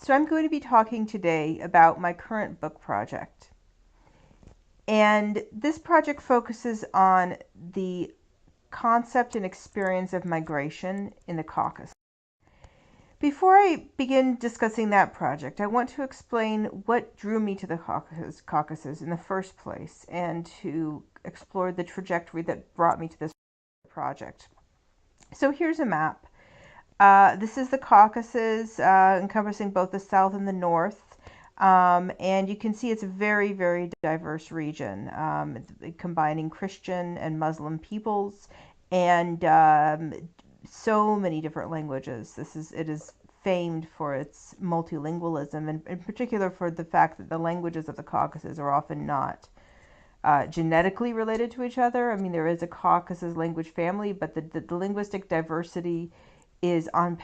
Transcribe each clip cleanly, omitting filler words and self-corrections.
So I'm going to be talking today about my current book project. And this project focuses on the concept and experience of migration in the Caucasus. Before I begin discussing that project, I want to explain what drew me to the Caucasus in the first place and to explore the trajectory that brought me to this project. So here's a map. This is the Caucasus, encompassing both the south and the north. And you can see it's a very, very diverse region, combining Christian and Muslim peoples and so many different languages. It is famed for its multilingualism, and in particular for the fact that the languages of the Caucasus are often not genetically related to each other. I mean, there is a Caucasus language family, but the linguistic diversity is on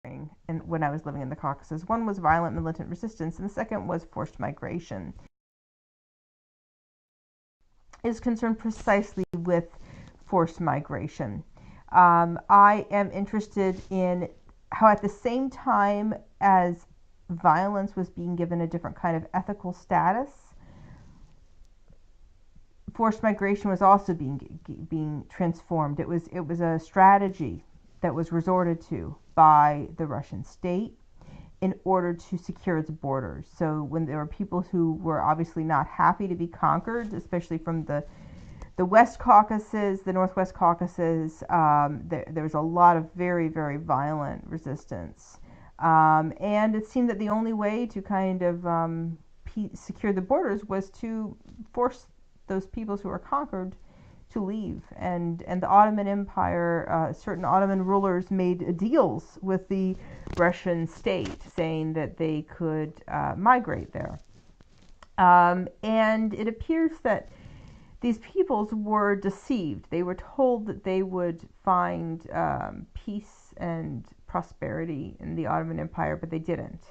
pairing. And when I was living in the Caucasus, one was violent militant resistance, and the second was forced migration. It is concerned precisely with forced migration. I am interested in how, at the same time as violence was being given a different kind of ethical status, forced migration was also being transformed. It was a strategy that was resorted to by the Russian state in order to secure its borders. So when there were people who were obviously not happy to be conquered, especially from the West Caucasus, the Northwest Caucasus, there was a lot of very, very violent resistance. And it seemed that the only way to kind of secure the borders was to force those peoples who were conquered to leave. And the Ottoman Empire, certain Ottoman rulers made deals with the Russian state, saying that they could migrate there. And it appears that these peoples were deceived. They were told that they would find peace and prosperity in the Ottoman Empire, but they didn't.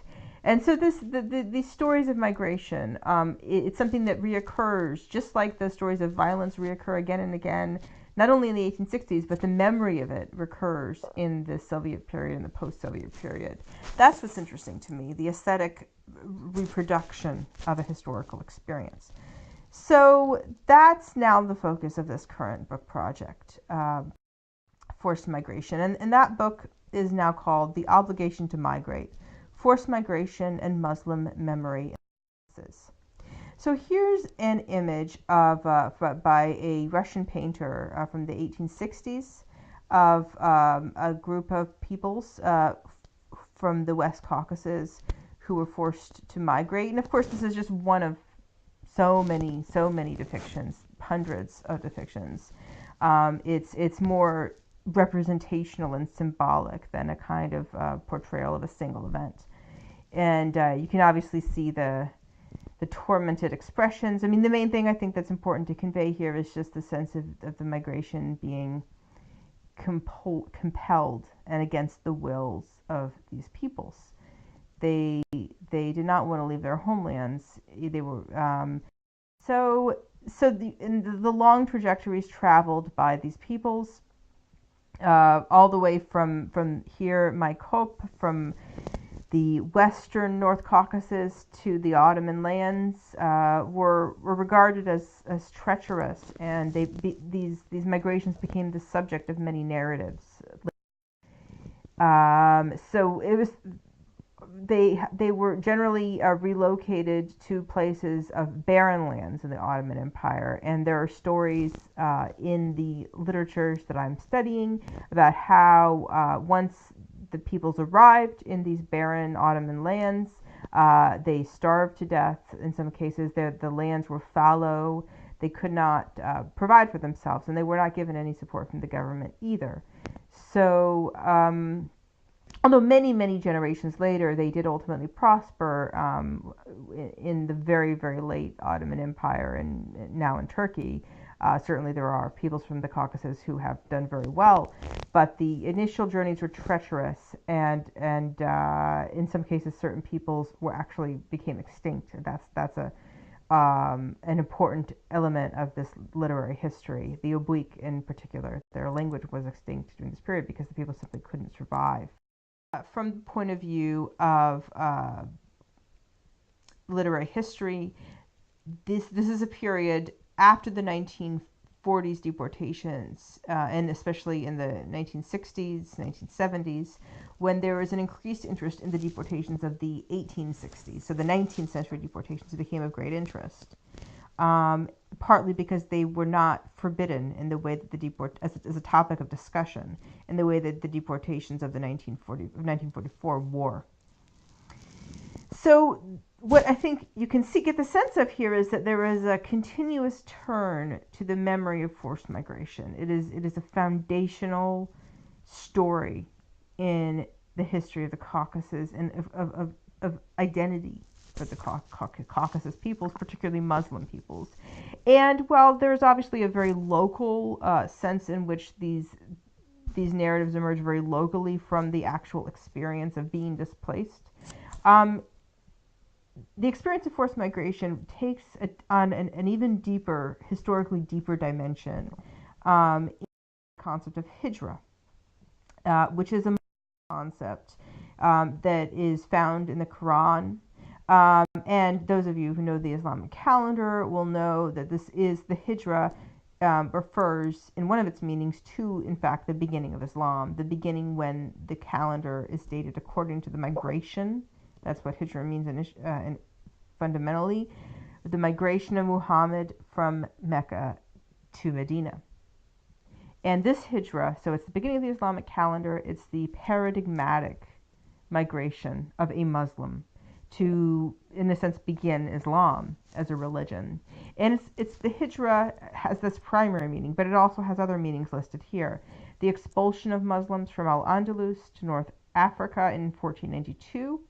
And so these stories of migration, it's something that reoccurs, just like the stories of violence reoccur again and again, not only in the 1860s, but the memory of it recurs in the Soviet period and the post-Soviet period. That's what's interesting to me, the aesthetic reproduction of a historical experience. So that's now the focus of this current book project, Forced Migration. And that book is now called The Obligation to Migrate: Forced Migration and Muslim Memory. So here's an image of by a Russian painter from the 1860s of a group of peoples from the West Caucasus who were forced to migrate. And of course, this is just one of so many depictions, hundreds of depictions. It's more representational and symbolic than a kind of portrayal of a single event. And you can obviously see the tormented expressions. I mean, the main thing I think that's important to convey here is just the sense of the migration being compelled and against the wills of these peoples. They did not want to leave their homelands. They were so the long trajectories traveled by these peoples, all the way from here, Maikop, from the western North Caucasus to the Ottoman lands, were regarded as treacherous, and these migrations became the subject of many narratives. So it was. They were generally relocated to places of barren lands in the Ottoman Empire, and there are stories in the literatures that I'm studying about how once the peoples arrived in these barren Ottoman lands, they starved to death. In some cases, the lands were fallow. They could not provide for themselves, and they were not given any support from the government either. So although many generations later, they did ultimately prosper in the very, very late Ottoman Empire and now in Turkey. Certainly there are peoples from the Caucasus who have done very well, but the initial journeys were treacherous, and in some cases certain peoples became extinct. That's an important element of this literary history. The Obuik in particular, their language was extinct during this period because the people simply couldn't survive. from the point of view of literary history, this is a period after the 1940s deportations, and especially in the 1960s, 1970s, when there was an increased interest in the deportations of the 1860s. So the 19th century deportations became of great interest, partly because they were not forbidden in the way that as a topic of discussion, in the way that the deportations of 1944 were. So what I think you can get the sense of here is that there is a continuous turn to the memory of forced migration. It is a foundational story in the history of the Caucasus and of identity for the Caucasus peoples, particularly Muslim peoples. And while there's obviously a very local sense in which these narratives emerge very locally from the actual experience of being displaced, the experience of forced migration takes on an even deeper, historically deeper dimension in the concept of hijra, which is a concept that is found in the Quran. And those of you who know the Islamic calendar will know that the hijra refers, in one of its meanings, to, in fact, the beginning of Islam, the beginning when the calendar is dated according to the migration. That's what hijra means fundamentally, the migration of Muhammad from Mecca to Medina. And this hijra, so it's the beginning of the Islamic calendar, it's the paradigmatic migration of a Muslim to, in a sense, begin Islam as a religion. And it's the hijra has this primary meaning, but it also has other meanings listed here. The expulsion of Muslims from Al-Andalus to North Africa in 1492,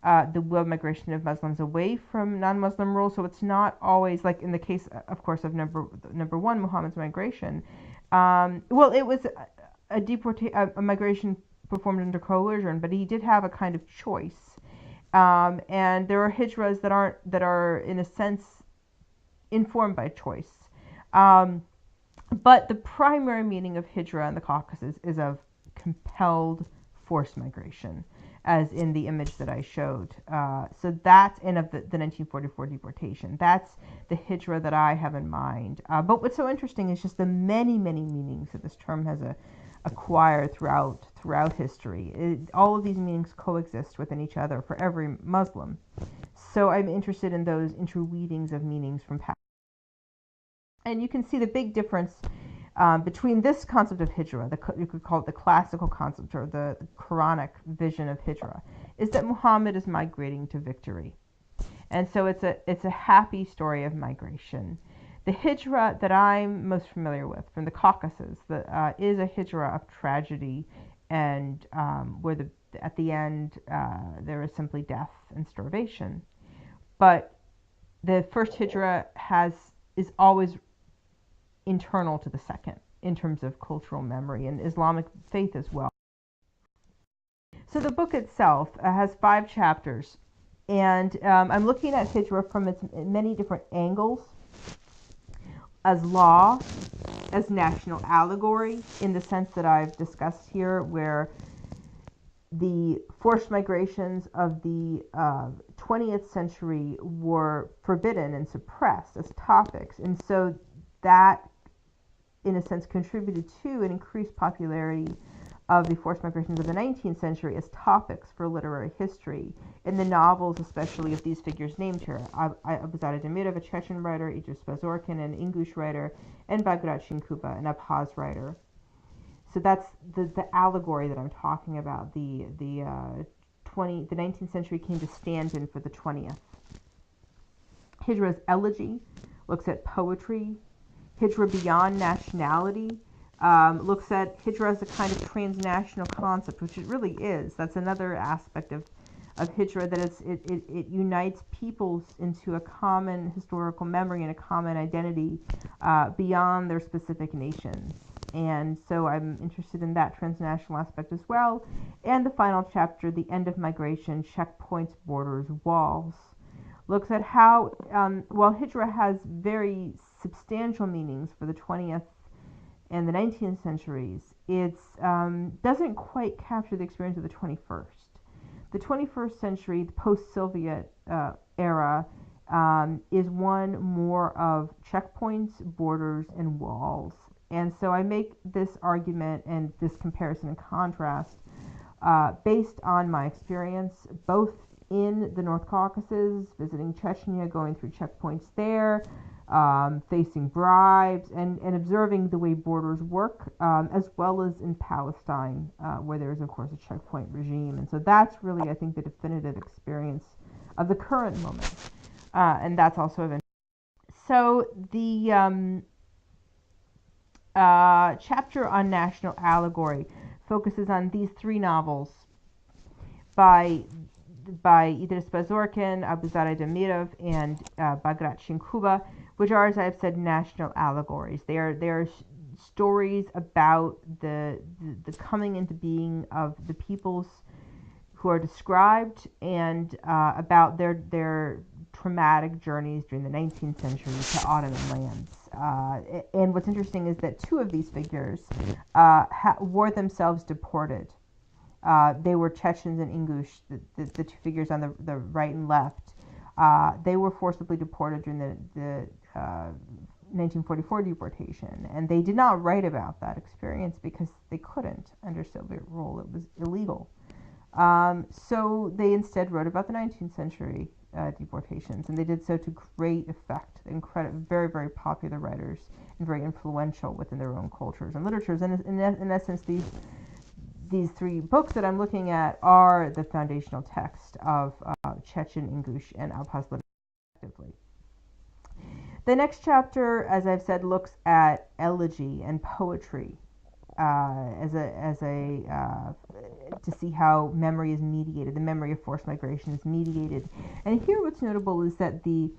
the migration of Muslims away from non-Muslim rule. So it's not always, like in the case, of course, of number one, Muhammad's migration. Well, it was a migration performed under coercion, but he did have a kind of choice. And there are hijras that are in a sense informed by choice. But the primary meaning of hijra in the Caucasus is of compelled forced migration, as in the image that I showed. So that's of the 1944 deportation. That's the hijra that I have in mind. But what's so interesting is just the many, many meanings that this term has acquired throughout history. All of these meanings coexist within each other for every Muslim. So I'm interested in those interweavings of meanings from past. And you can see the big difference between this concept of hijra, you could call it the classical concept or the Quranic vision of hijra, is that Muhammad is migrating to victory. And so it's a happy story of migration. The hijra that I'm most familiar with from the Caucasus is a hijra of tragedy, and where at the end there is simply death and starvation. But the first hijra is always internal to the second in terms of cultural memory and Islamic faith as well. So the book itself has 5 chapters, and I'm looking at hijra from its many different angles, as law, as national allegory, in the sense that I've discussed here, where the forced migrations of the 20th century were forbidden and suppressed as topics, and so that, in a sense, contributed to an increased popularity of the forced migrations of the 19th century as topics for literary history. In the novels, especially of these figures named here, Abuzade Demirov, a Chechen writer, Idris Bazorkin, an English writer, and Bagrat Shinkuba, an Abkhaz writer. So that's the allegory that I'm talking about. The 19th century came to stand in for the 20th. Hijra's elegy looks at poetry. Hijra beyond nationality looks at hijra as a kind of transnational concept, which it really is. That's another aspect of hijra, that it unites peoples into a common historical memory and a common identity beyond their specific nations. And so I'm interested in that transnational aspect as well. And the final chapter, The End of Migration, Checkpoints, Borders, Walls, looks at how, while hijra has very substantial meanings for the 20th and the 19th centuries, It's doesn't quite capture the experience of the 21st. The 21st century, the post-Soviet era, is one more of checkpoints, borders, and walls. And so I make this argument and this comparison and contrast based on my experience, both in the North Caucasus, visiting Chechnya, going through checkpoints there, facing bribes, and observing the way borders work, as well as in Palestine, where there is, of course, a checkpoint regime. And so that's really, I think, the definitive experience of the current moment. And that's also of interest. So the chapter on national allegory focuses on these three novels by Idris Bazorkin, Abuzadeh Demirov, and Bagrat Shinkuba, which are, as I've said, national allegories. They are stories about the coming into being of the peoples who are described, and about their traumatic journeys during the 19th century to Ottoman lands. And what's interesting is that two of these figures were themselves deported. They were Chechens and Ingush, the two figures on the right and left. They were forcibly deported during the 1944 deportation, and they did not write about that experience because they couldn't under Soviet rule. It was illegal. So they instead wrote about the 19th century deportations, and they did so to great effect. Very, very popular writers and very influential within their own cultures and literatures. And in essence, these three books that I'm looking at are the foundational text of Chechen, Ingush, and Abkhaz literature, respectively. The next chapter, as I've said, looks at elegy and poetry to see how memory is mediated. The memory of forced migration is mediated. And here, what's notable is that the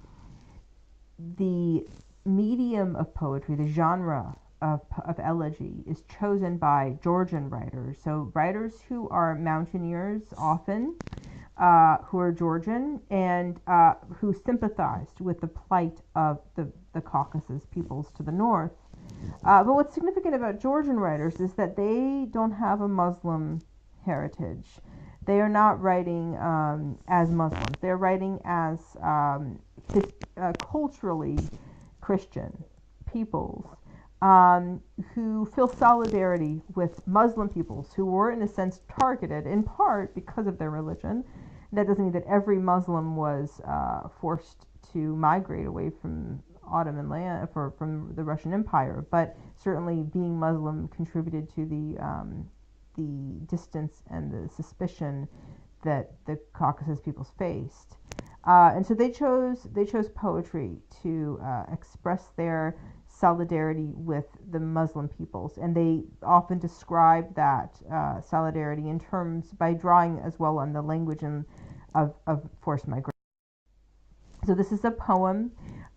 medium of poetry, the genre of elegy, is chosen by Georgian writers. So writers who are mountaineers, often, who are Georgian, and who sympathized with the plight of the Caucasus peoples to the north. But what's significant about Georgian writers is that they don't have a Muslim heritage. They are not writing as Muslims. They're writing as culturally Christian peoples who feel solidarity with Muslim peoples who were, in a sense, targeted in part because of their religion. That doesn't mean that every Muslim was forced to migrate away from Ottoman land from the Russian Empire, but certainly being Muslim contributed to the distance and the suspicion that the Caucasus peoples faced, and so they chose poetry to express their solidarity with the Muslim peoples, and they often describe that solidarity in terms by drawing as well on the language of forced migration. So this is a poem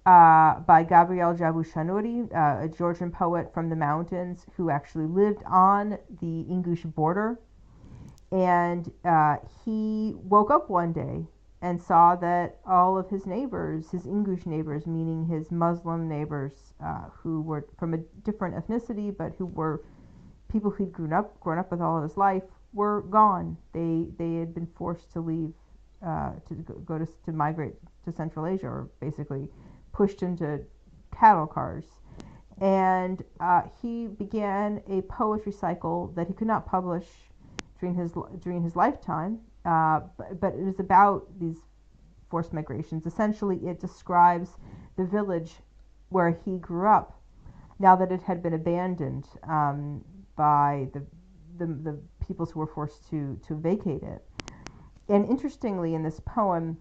by Gabriel Jabushanuri, a Georgian poet from the mountains who actually lived on the Ingush border. And he woke up one day and saw that all of his neighbors, his Ingush neighbors, meaning his Muslim neighbors, who were from a different ethnicity, but who were people he'd grown up with all of his life, were gone. They had been forced to leave, to migrate to Central Asia, or basically pushed into cattle cars. And he began a poetry cycle that he could not publish during his lifetime, but it is about these forced migrations. Essentially, it describes the village where he grew up, now that it had been abandoned by the peoples who were forced to vacate it. And interestingly, in this poem,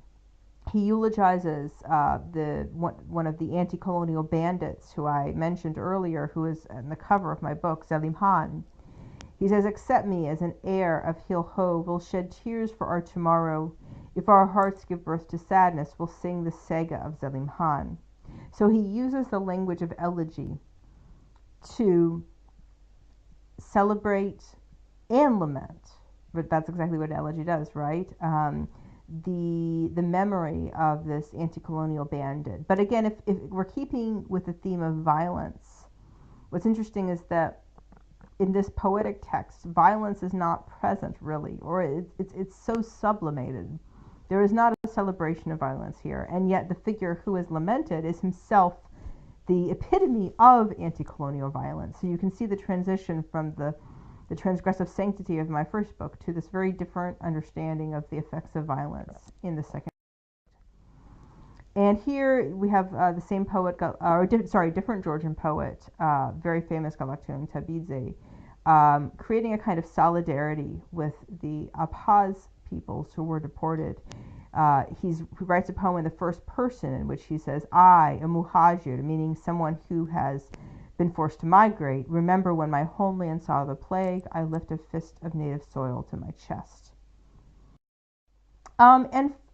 he eulogizes one of the anti-colonial bandits who I mentioned earlier, who is on the cover of my book, Selim Han. He says, "Accept me as an heir of Hil-Ho, we'll shed tears for our tomorrow. If our hearts give birth to sadness, we'll sing the saga of Selim Han." So he uses the language of elegy to celebrate and lament. But that's exactly what elegy does, right? The memory of this anti-colonial bandit. But again, if we're keeping with the theme of violence, what's interesting is that in this poetic text, violence is not present really, or it's so sublimated. There is not a celebration of violence here, and yet the figure who is lamented is himself the epitome of anti-colonial violence. So you can see the transition from the transgressive sanctity of my first book to this very different understanding of the effects of violence in the second. And here we have the same poet, different Georgian poet, very famous Galaktun Tabidze, creating a kind of solidarity with the Abkhaz peoples who were deported. He writes a poem in the first person in which he says, I, a muhajir, meaning someone who has been forced to migrate, remember when my homeland saw the plague, I lift a fist of native soil to my chest.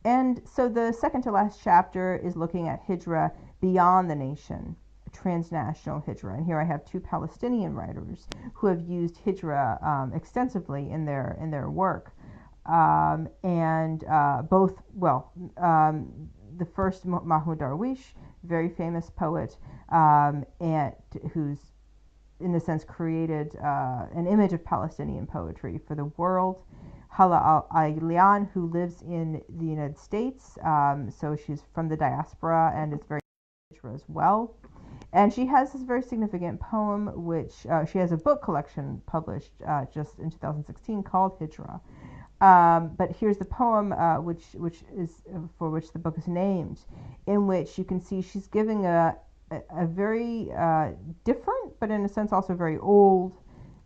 And so the second to last chapter is looking at hijra beyond the nation, transnational hijra. And here I have two Palestinian writers who have used hijra extensively in their work. The first, Mahmoud Darwish, very famous poet, and who's in a sense created an image of Palestinian poetry for the world. Hala Al-Aylian, who lives in the United States, so she's from the diaspora and is very hijra as well. And she has this very significant poem, which she has a book collection published just in 2016 called Hijra. But here's the poem which is for which the book is named, in which you can see she's giving a very different, but in a sense also very old,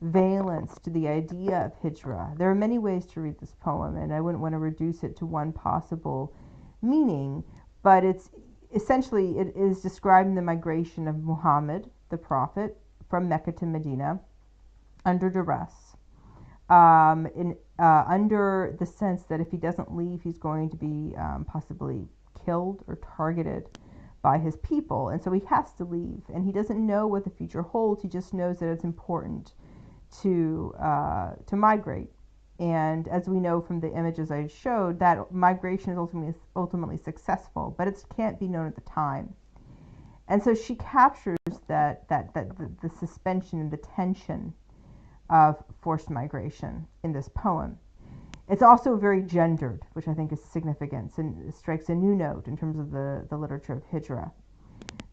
valence to the idea of hijra. There are many ways to read this poem, and I wouldn't want to reduce it to one possible meaning, but it's essentially it is describing the migration of Muhammad, the prophet, from Mecca to Medina under duress, under the sense that if he doesn't leave, he's going to be possibly killed or targeted by his people, and so he has to leave, and he doesn't know what the future holds. He just knows that it's important to migrate. And as we know from the images I showed, that migration is ultimately successful, but it can't be known at the time. And so she captures the suspension and the tension of forced migration in this poem. It's also very gendered, which I think is significant and strikes a new note in terms of the literature of hijra.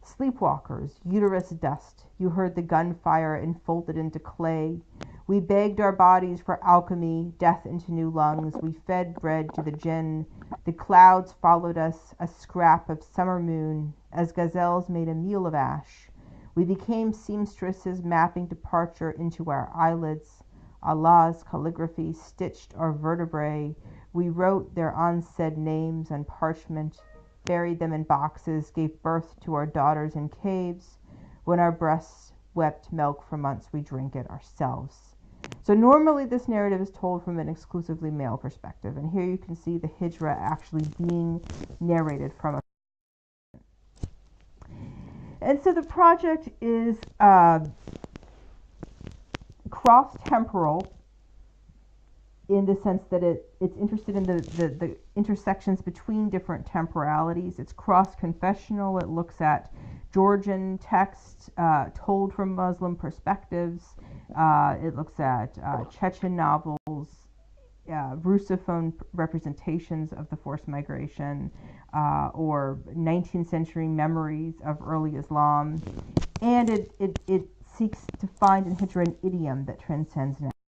Sleepwalkers, uterus dust, you heard the gunfire enfolded into clay. We begged our bodies for alchemy, death into new lungs. We fed bread to the jinn. The clouds followed us, a scrap of summer moon, as gazelles made a meal of ash. We became seamstresses, mapping departure into our eyelids. Allah's calligraphy stitched our vertebrae. We wrote their unsaid names on parchment, buried them in boxes, gave birth to our daughters in caves. When our breasts wept milk for months, we drank it ourselves. So normally this narrative is told from an exclusively male perspective, and here you can see the hijra actually being narrated from a. And so the project is cross-temporal in the sense that it's interested in the intersections between different temporalities. It's cross-confessional. It looks at Georgian texts told from Muslim perspectives. It looks at Chechen novels, Russophone representations of the forced migration, or 19th century memories of early Islam. And it seeks to find in hijra an idiom that transcends now.